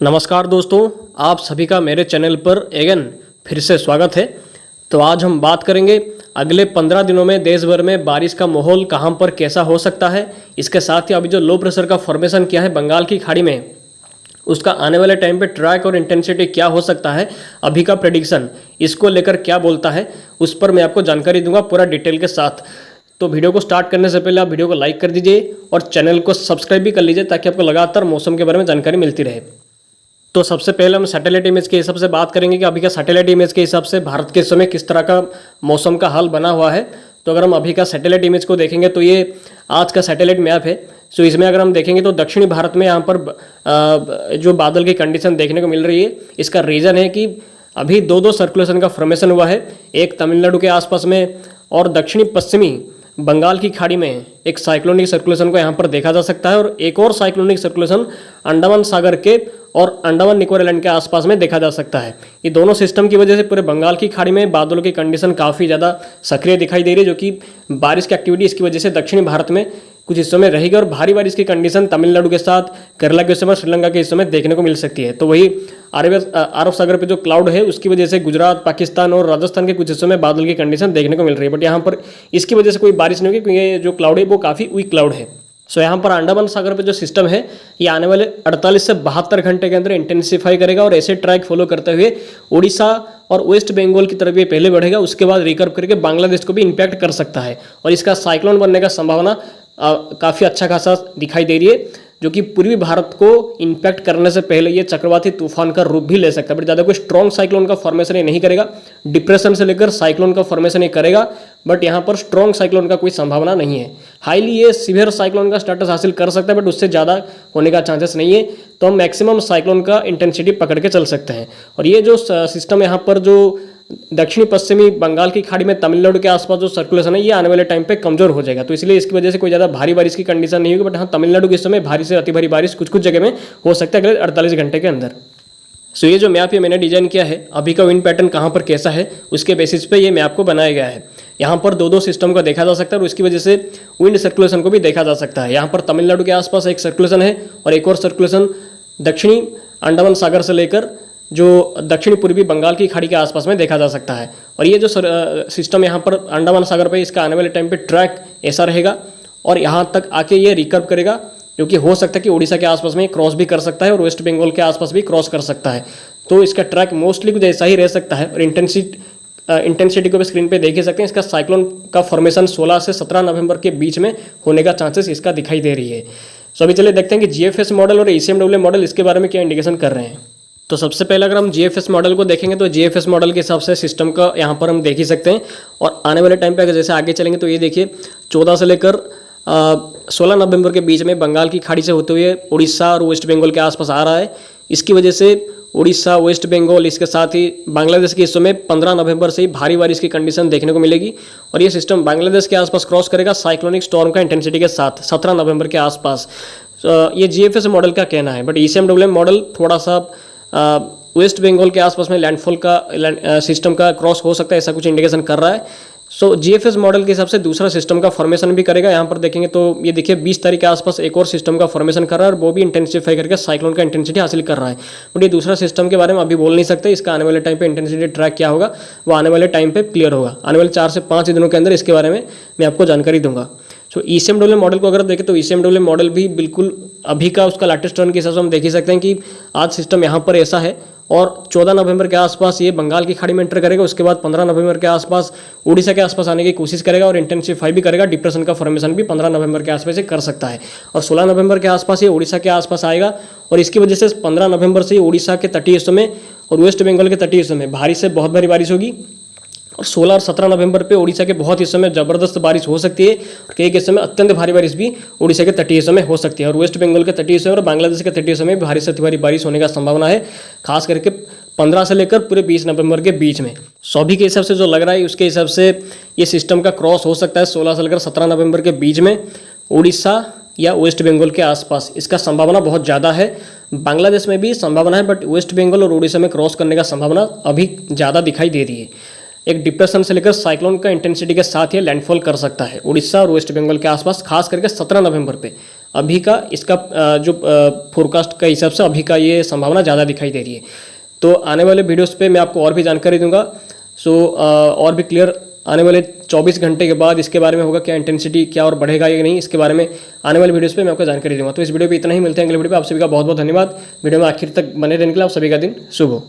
नमस्कार दोस्तों, आप सभी का मेरे चैनल पर अगेन फिर से स्वागत है। तो आज हम बात करेंगे अगले 15 दिनों में देश भर में बारिश का माहौल कहां पर कैसा हो सकता है। इसके साथ ही अभी जो लो प्रेशर का फॉर्मेशन किया है बंगाल की खाड़ी में, उसका आने वाले टाइम पे ट्रैक और इंटेंसिटी क्या हो सकता है, अभी का प्रेडिक्शन इसको लेकर क्या बोलता है, उस पर मैं आपको जानकारी दूंगा पूरा डिटेल के साथ। तो वीडियो को स्टार्ट करने से पहले आप वीडियो को लाइक कर दीजिए और चैनल को सब्सक्राइब भी कर लीजिए ताकि आपको लगातार मौसम के बारे में जानकारी मिलती रहे। तो सबसे पहले हम सैटेलाइट इमेज के हिसाब से बात करेंगे कि अभी का सैटेलाइट इमेज के हिसाब से भारत के समय किस तरह का मौसम का हाल बना हुआ है। तो अगर हम अभी का सैटेलाइट इमेज को देखेंगे तो ये आज का सैटेलाइट मैप है। सो इसमें अगर हम देखेंगे तो दक्षिणी भारत में यहाँ पर जो बादल की कंडीशन देखने को मिल रही है, इसका रीज़न है कि अभी दो सर्कुलेशन का फॉर्मेशन हुआ है। एक तमिलनाडु के आसपास में और दक्षिणी पश्चिमी बंगाल की खाड़ी में एक साइक्लोनिक सर्कुलेशन को यहाँ पर देखा जा सकता है और एक और साइक्लोनिक सर्कुलेशन अंडमान सागर के और अंडमान निकोबार आइलैंड के आसपास में देखा जा सकता है। ये दोनों सिस्टम की वजह से पूरे बंगाल की खाड़ी में बादलों की कंडीशन काफ़ी ज़्यादा सक्रिय दिखाई दे रही है, जो कि बारिश की एक्टिविटी इसकी वजह से दक्षिणी भारत में कुछ हिस्सों में रहेगी और भारी बारिश की कंडीशन तमिलनाडु के साथ केरला के हिस्सों में, श्रीलंका के हिस्सों में देखने को मिल सकती है। तो वही अरब सागर पे जो क्लाउड है उसकी वजह से गुजरात, पाकिस्तान और राजस्थान के कुछ हिस्सों में बादल की कंडीशन देखने को मिल रही है, बट यहाँ पर इसकी वजह से कोई बारिश नहीं होगी क्योंकि ये जो क्लाउड है वो काफ़ी वीक क्लाउड है। सो यहाँ पर अंडमान सागर पे जो सिस्टम है ये आने वाले 48 से 72 घंटे के अंदर इंटेंसिफाई करेगा और ऐसे ट्रैक फॉलो करते हुए उड़ीसा और वेस्ट बंगाल की तरफ ये पहले बढ़ेगा, उसके बाद रिकर्व करके बांग्लादेश को भी इम्पैक्ट कर सकता है और इसका साइक्लोन बनने का संभावना काफ़ी अच्छा खासा दिखाई दे रही है, जो कि पूर्वी भारत को इम्पैक्ट करने से पहले ये चक्रवाती तूफान का रूप भी ले सकता है। बट ज़्यादा कोई स्ट्रॉन्ग साइक्लोन का फॉर्मेशन ये नहीं करेगा, डिप्रेशन से लेकर साइक्लोन का फॉर्मेशन ये करेगा, बट यहाँ पर स्ट्रॉन्ग साइक्लोन का कोई संभावना नहीं है। हाईली ये सीवियर साइक्लोन का स्टेटस हासिल कर सकता है, बट उससे ज़्यादा होने का चांसेस नहीं है। तो हम मैक्सिमम साइक्लोन का इंटेंसिटी पकड़ के चल सकते हैं। और ये जो सिस्टम यहाँ पर जो दक्षिणी पश्चिमी बंगाल की खाड़ी में तमिलनाडु के आसपास जो सर्कुलेशन है ये आने वाले टाइम पे कमजोर हो जाएगा, तो इसलिए इसकी वजह से कोई ज़्यादा भारी बारिश की कंडीशन नहीं होगी। बट हाँ, तमिलनाडु के समय भारी से अति भारी बारिश कुछ जगह में हो सकता है अगले 48 घंटे के अंदर। सो ये जो मैप ये मैंने डिजाइन किया है, अभी का विंड पैटर्न कहाँ पर कैसा है उसके बेसिस पे ये मैप को बनाया गया है। यहाँ पर दो सिस्टम को देखा जा सकता है और उसकी वजह से विंड सर्कुलेशन को भी देखा जा सकता है। यहाँ पर तमिलनाडु के आसपास एक सर्कुलेशन है और एक और सर्कुलेशन दक्षिणी अंडमान सागर से लेकर जो दक्षिणी पूर्वी बंगाल की खाड़ी के आसपास में देखा जा सकता है। और ये जो सिस्टम यहाँ पर अंडमान सागर पे, इसका आने वाले टाइम पे ट्रैक ऐसा रहेगा और यहाँ तक आके ये रिकर्व करेगा, जो कि हो सकता है कि उड़ीसा के आसपास में क्रॉस भी कर सकता है और वेस्ट बंगाल के आसपास भी क्रॉस कर सकता है। तो इसका ट्रैक मोस्टली कुछ ऐसा ही रह सकता है और इंटेंसिटी को भी स्क्रीन पे देख ही सकते हैं। इसका साइक्लोन का फॉर्मेशन 16 से 17 नवंबर के बीच में होने का चांसेस इसका दिखाई दे रही है। सो अभी चलिए देखते हैं कि जीएफएस मॉडल और ईसीएमडब्ल्यू मॉडल इसके बारे में क्या इंडिकेशन कर रहे हैं। तो सबसे पहले अगर हम जीएफएस मॉडल को देखेंगे तो जीएफएस मॉडल के हिसाब से सिस्टम का यहाँ पर हम देख ही सकते हैं। और आने वाले टाइम पे अगर जैसे आगे चलेंगे तो ये देखिए 14 से लेकर 16 नवंबर के बीच में बंगाल की खाड़ी से होते हुए उड़ीसा और वेस्ट बंगाल के आसपास आ रहा है। इसकी वजह से उड़ीसा, वेस्ट बंगाल, इसके साथ ही बांग्लादेश के हिस्सों में 15 नवंबर से ही भारी बारिश की कंडीशन देखने को मिलेगी और ये सिस्टम बांग्लादेश के आसपास क्रॉस करेगा साइक्लोनिक स्टॉर्म का इंटेंसिटी के साथ 17 नवंबर के आसपास। ये जीएफएस मॉडल का कहना है, बट ईसीएमडब्ल्यू मॉडल थोड़ा सा वेस्ट बंगाल के आसपास में लैंडफॉल का सिस्टम का क्रॉस हो सकता है, ऐसा कुछ इंडिकेशन कर रहा है। सो जीएफएस मॉडल के हिसाब से दूसरा सिस्टम का फॉर्मेशन भी करेगा। यहाँ पर देखेंगे तो ये देखिए 20 तारीख के आसपास एक और सिस्टम का फॉर्मेशन कर रहा है और वो भी इंटेंसिफाई करके साइक्लोन का इंटेंसिटी हासिल कर रहा है। बट ये दूसरा सिस्टम के बारे में अभी बोल नहीं सकते, इसका आने वाले टाइम पे इंटेंसिटी ट्रैक क्या होगा वो आने वाले टाइम पे क्लियर होगा। आने वाले 4 से 5 दिनों के अंदर इसके बारे में मैं आपको जानकारी दूंगा। सो ईसीएमडब्ल्यू मॉडल को अगर देखें तो ईसीएमडब्ल्यू मॉडल भी बिल्कुल अभी का उसका लेटेस्ट टर्न के हिसाब से हम देख ही सकते हैं कि आज सिस्टम यहाँ पर ऐसा है और 14 नवंबर के आसपास ये बंगाल की खाड़ी में एंटर करेगा। उसके बाद 15 नवंबर के आसपास उड़ीसा के आसपास आने की कोशिश करेगा और इंटेंसिफाई भी करेगा। डिप्रेशन का फॉर्मेशन भी 15 नवंबर के आसपास से कर सकता है और 16 नवंबर के आसपास ये उड़ीसा के आसपास आएगा और इसकी वजह से 15 नवंबर से उड़ीसा के तटीय हिस्सों में और वेस्ट बंगाल के तटीय हिस्सों में भारी से बहुत भारी बारिश होगी और 16 और 17 नवंबर पे उड़ीसा के बहुत हिस्सों में ज़बरदस्त बारिश हो सकती है और कई हिस्सों में अत्यंत भारी बारिश भी उड़ीसा के तटीय हिस्सों में हो सकती है और वेस्ट बंगाल के तटीय हिस्सों और बांग्लादेश के तटीय हिस्सों में भारी से अति भारी बारिश होने का संभावना है, खास करके 15 से लेकर पूरे 20 नवंबर के बीच में। सभी के हिसाब से जो लग रहा है उसके हिसाब से ये सिस्टम का क्रॉस हो सकता है 16 से लेकर 17 नवंबर के बीच में उड़ीसा या वेस्ट बंगाल के आसपास। इसका संभावना बहुत ज़्यादा है। बांग्लादेश में भी संभावना है, बट वेस्ट बंगाल और उड़ीसा में क्रॉस करने का संभावना अभी ज़्यादा दिखाई दे रही है। एक डिप्रेशन से लेकर साइक्लोन का इंटेंसिटी के साथ ये लैंडफॉल कर सकता है उड़ीसा और वेस्ट बंगाल के आसपास, खास करके 17 नवंबर पे। अभी का इसका जो फोरकास्ट का हिसाब से अभी का ये संभावना ज़्यादा दिखाई दे रही है। तो आने वाले वीडियोस पे मैं आपको और भी जानकारी दूंगा। और भी क्लियर आने वाले 24 घंटे के बाद इसके बारे में होगा, क्या इंटेंसिटी क्या और बढ़ेगा या नहीं, इसके बारे में आने वाले वीडियोस पे मैं आपको जानकारी दूंगा। तो इस वीडियो पे इतना ही, मिलते हैं अगले वीडियो पे। आप सभी का बहुत बहुत धन्यवाद वीडियो में आखिर तक बने रहने के लिए। आप सभी का दिन शुभ हो।